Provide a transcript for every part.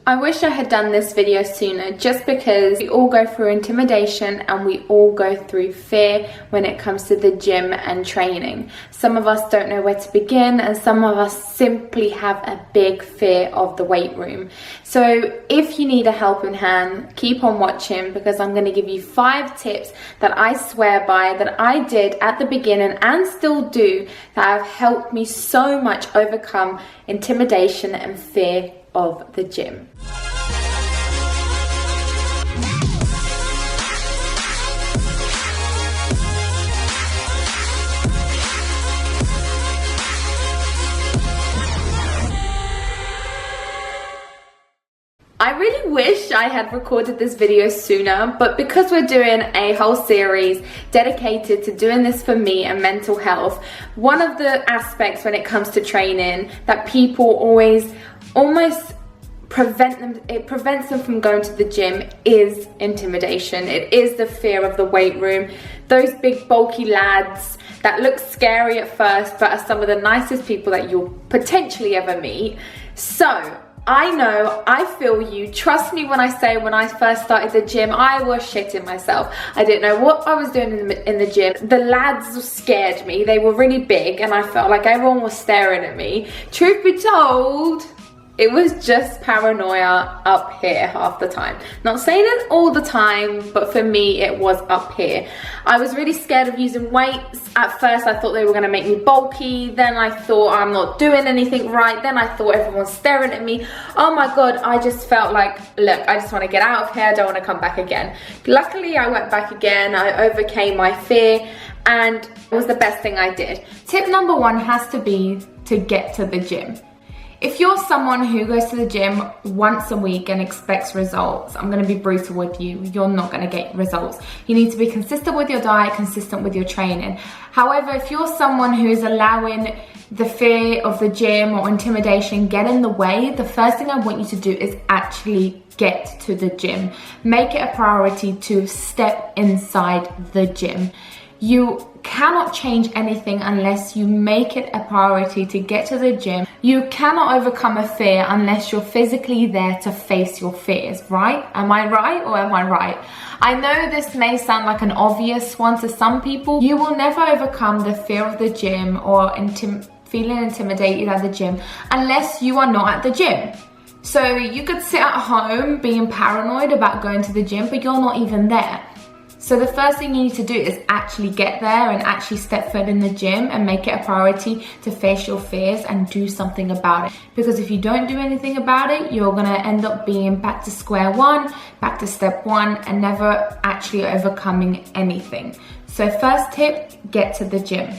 I wish I had done this video sooner, just because we all go through intimidation and we all go through fear when it comes to the gym and training. Some of us don't know where to begin, and some of us simply have a big fear of the weight room. So if you need a helping hand, keep on watching, because I'm going to give you 5 tips that I swear by, that I did at the beginning and still do, that have helped me so much overcome intimidation and fear of the gym. I really wish I had recorded this video sooner, but because we're doing a whole series dedicated to doing this for me and mental health, one of the aspects when it comes to training that people always almost prevents them from going to the gym is intimidation. It is the fear of the weight room. Those big bulky lads that look scary at first but are some of the nicest people that you'll potentially ever meet. So I know, I feel you. Trust me when I say, when I first started the gym, I was shitting myself. I didn't know what I was doing in the gym. The lads scared me. They were really big and I felt like everyone was staring at me. Truth be told, it was just paranoia up here half the time. Not saying it all the time, but for me it was up here. I was really scared of using weights. At first I thought they were going to make me bulky, then I thought I'm not doing anything right, then I thought everyone's staring at me. Oh my god, I just felt like, look, I just want to get out of here, I don't want to come back again. Luckily I went back again, I overcame my fear, and it was the best thing I did. Tip number 1 has to be to get to the gym. If you're someone who goes to the gym once a week and expects results, I'm going to be brutal with you. You're not going to get results. You need to be consistent with your diet, consistent with your training. However, if you're someone who is allowing the fear of the gym or intimidation get in the way, the first thing I want you to do is actually get to the gym. Make it a priority to step inside the gym. You cannot change anything unless you make it a priority to get to the gym. You cannot overcome a fear unless you're physically there to face your fears, right? Am I right or am I right? I know this may sound like an obvious one to some people. You will never overcome the fear of the gym or feeling intimidated at the gym unless you are not at the gym. So you could sit at home being paranoid about going to the gym, but you're not even there. So the first thing you need to do is actually get there and actually step foot in the gym and make it a priority to face your fears and do something about it. Because if you don't do anything about it, you're gonna end up being back to square one, back to step 1, and never actually overcoming anything. So first tip, get to the gym.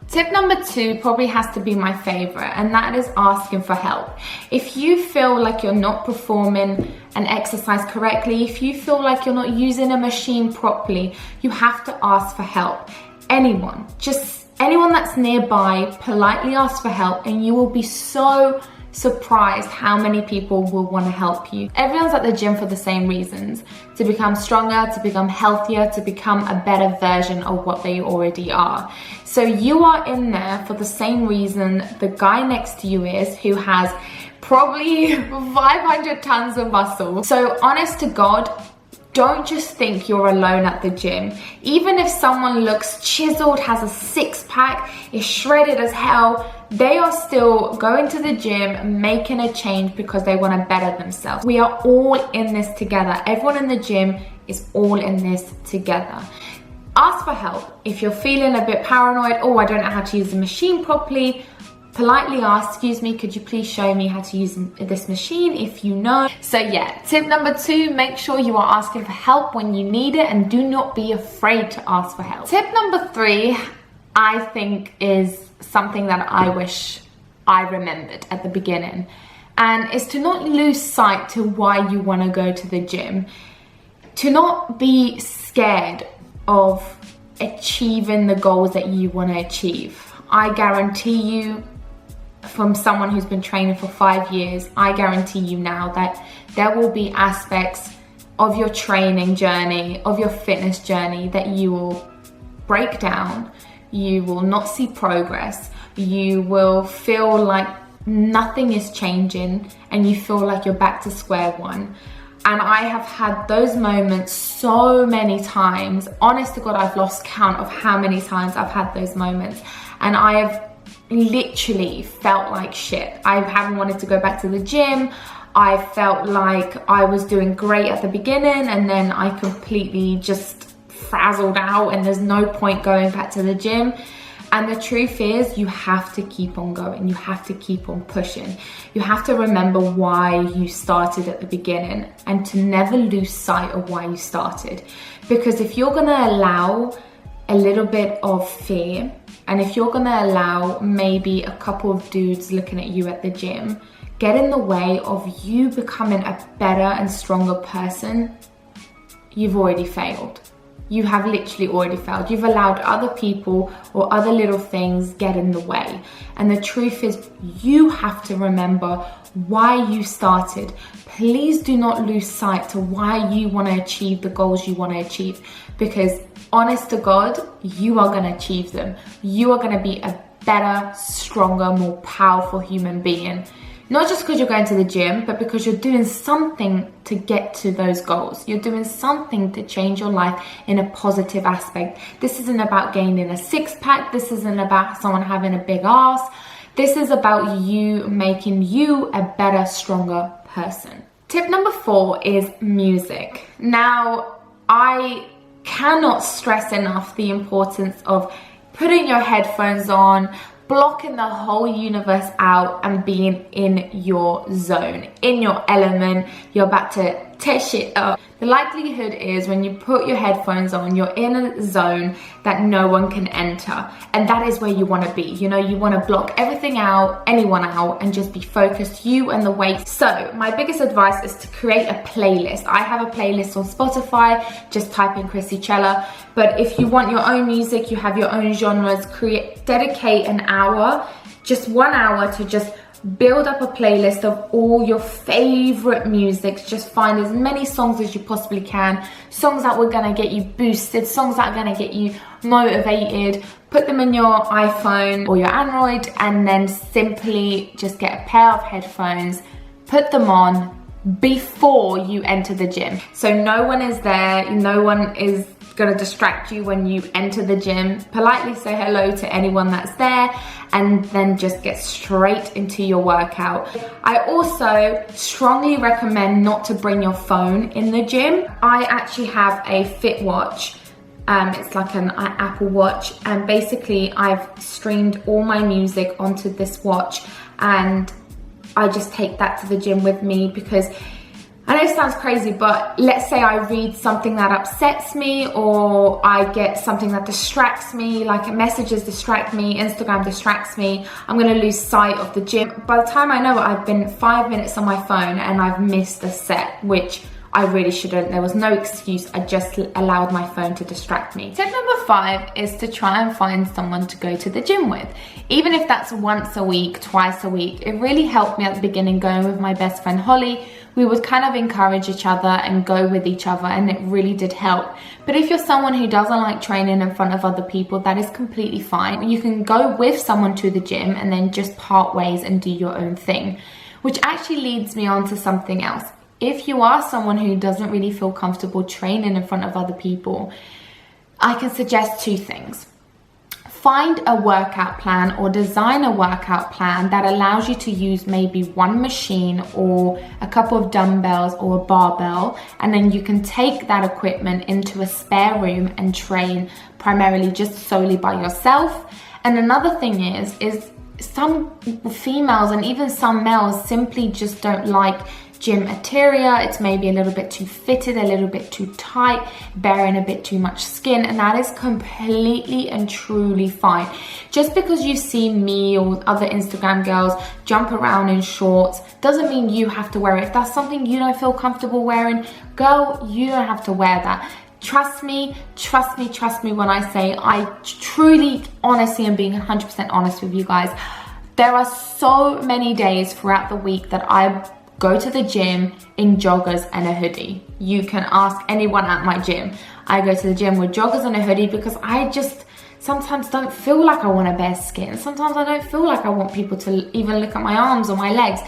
Tip number 2 probably has to be my favorite, and that is asking for help. If you feel like you're not performing an exercise correctly, if you feel like you're not using a machine properly, you have to ask for help. Anyone, just anyone that's nearby, politely ask for help, and you will be so surprised how many people will want to help you. Everyone's at the gym for the same reasons: to become stronger, to become healthier, to become a better version of what they already are. So you are in there for the same reason the guy next to you is, who has probably 500 tons of muscle. So honest to God, don't just think you're alone at the gym. Even if someone looks chiseled, has a 6-pack, is shredded as hell, they are still going to the gym, making a change because they want to better themselves. We are all in this together. Everyone in the gym is all in this together. Ask for help. If you're feeling a bit paranoid, oh, I don't know how to use the machine properly, politely ask, excuse me, could you please show me how to use this machine if you know. So yeah, tip number 2, make sure you are asking for help when you need it, and do not be afraid to ask for help. Tip number 3, I think, is something that I wish I remembered at the beginning, and is to not lose sight to why you want to go to the gym. To not be scared of achieving the goals that you want to achieve. I guarantee you, from someone who's been training for 5 years, I guarantee you now that there will be aspects of your training journey, of your fitness journey, that you will break down, you will not see progress, you will feel like nothing is changing and you feel like you're back to square one. And I have had those moments so many times. Honest to God, I've lost count of how many times I've had those moments. And I have literally felt like shit. I haven't wanted to go back to the gym. I felt like I was doing great at the beginning and then I completely just frazzled out and there's no point going back to the gym. And the truth is, you have to keep on going. You have to keep on pushing. You have to remember why you started at the beginning and to never lose sight of why you started. Because if you're going to allow a little bit of fear, and if you're going to allow maybe a couple of dudes looking at you at the gym get in the way of you becoming a better and stronger person, you've already failed. You have literally already failed. You've allowed other people or other little things get in the way. And the truth is, you have to remember why you started. Please do not lose sight to why you want to achieve the goals you want to achieve. Because honest to God, you are going to achieve them. You are going to be a better, stronger, more powerful human being. Not just because you're going to the gym, but because you're doing something to get to those goals. You're doing something to change your life in a positive aspect. This isn't about gaining a six-pack. This isn't about someone having a big ass. This is about you making you a better, stronger person. Tip number 4 is music. Now, I cannot stress enough the importance of putting your headphones on, blocking the whole universe out and being in your zone, in your element. You're about to tear shit up. The likelihood is when you put your headphones on, you're in a zone that no one can enter. And that is where you want to be. You know, you want to block everything out, anyone out, and just be focused, you and the weight. So my biggest advice is to create a playlist. I have a playlist on Spotify, just type in Krissy Cela. But if you want your own music, you have your own genres, dedicate an hour, just 1 hour to just build up a playlist of all your favorite music. Just find as many songs as you possibly can, songs that were gonna get you boosted, songs that are gonna get you motivated. Put them in your iPhone or your Android and then simply just get a pair of headphones, put them on before you enter the gym. So no one is there, no one is going to distract you when you enter the gym. Politely say hello to anyone that's there and then just get straight into your workout. I also strongly recommend not to bring your phone in the gym. I actually have a Fit Watch. It's like an Apple Watch, and basically I've streamed all my music onto this watch and I just take that to the gym with me because I know it sounds crazy, but let's say I read something that upsets me or I get something that distracts me, like messages distract me, Instagram distracts me, I'm gonna lose sight of the gym. By the time I know it, I've been 5 minutes on my phone and I've missed the set, which I really shouldn't. There was no excuse. I just allowed my phone to distract me. Tip number 5 is to try and find someone to go to the gym with. Even if that's once a week, twice a week. It really helped me at the beginning going with my best friend Holly. We would kind of encourage each other and go with each other, and it really did help. But if you're someone who doesn't like training in front of other people, that is completely fine. You can go with someone to the gym and then just part ways and do your own thing, which actually leads me on to something else. If you are someone who doesn't really feel comfortable training in front of other people, I can suggest 2 things. Find a workout plan or design a workout plan that allows you to use maybe one machine or a couple of dumbbells or a barbell, and then you can take that equipment into a spare room and train primarily just solely by yourself. And another thing is some females and even some males simply just don't like gym material. It's maybe a little bit too fitted, a little bit too tight, bearing a bit too much skin, and that is completely and truly fine. Just because you see me or other Instagram girls jump around in shorts doesn't mean you have to wear it. If that's something you don't feel comfortable wearing, girl, you don't have to wear that. Trust me when I say, I truly, honestly, am being 100% honest with you guys. There are so many days throughout the week that I go to the gym in joggers and a hoodie. You can ask anyone at my gym. I go to the gym with joggers and a hoodie because sometimes don't feel like I want to bare skin. Sometimes I don't feel like I want people to even look at my arms or my legs.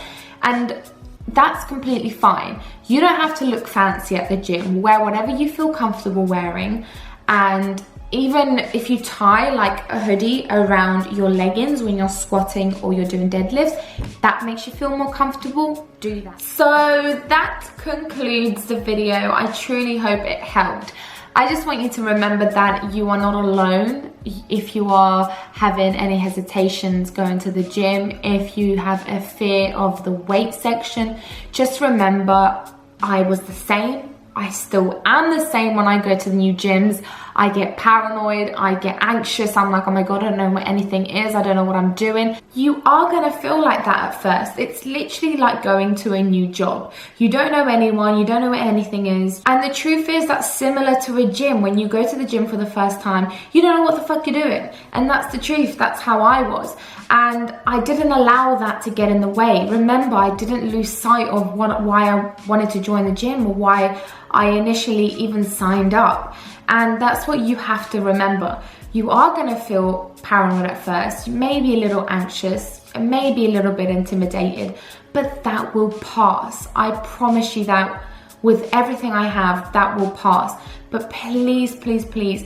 And that's completely fine. You don't have to look fancy at the gym. Wear whatever you feel comfortable wearing. And even if you tie like a hoodie around your leggings when you're squatting or you're doing deadlifts, that makes you feel more comfortable, do that. So that concludes the video. I truly hope it helped. I just want you to remember that you are not alone if you are having any hesitations going to the gym. If you have a fear of the weight section, just remember I was the same. I still am the same when I go to the new gyms. I get paranoid, I get anxious. I'm like, oh my God, I don't know what anything is. I don't know what I'm doing. You are gonna feel like that at first. It's literally like going to a new job. You don't know anyone, you don't know what anything is. And the truth is that's similar to a gym. When you go to the gym for the first time, you don't know what the fuck you're doing. And that's the truth, that's how I was. And I didn't allow that to get in the way. Remember, I didn't lose sight of why I wanted to join the gym or why I initially even signed up. And that's what you have to remember. You are gonna feel paranoid at first, maybe a little anxious, maybe a little bit intimidated, but that will pass. I promise you that with everything I have, that will pass. But please, please, please,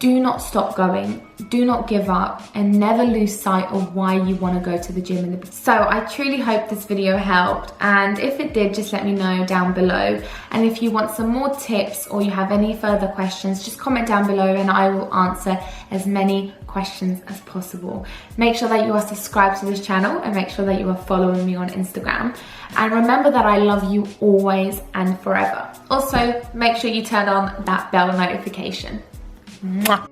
do not stop going. Do not give up and never lose sight of why you want to go to the gym in the beginning. So I truly hope this video helped, and if it did, just let me know down below. And if you want some more tips or you have any further questions, just comment down below and I will answer as many questions as possible. Make sure that you are subscribed to this channel and make sure that you are following me on Instagram. And remember that I love you always and forever. Also, make sure you turn on that bell notification. Mwah.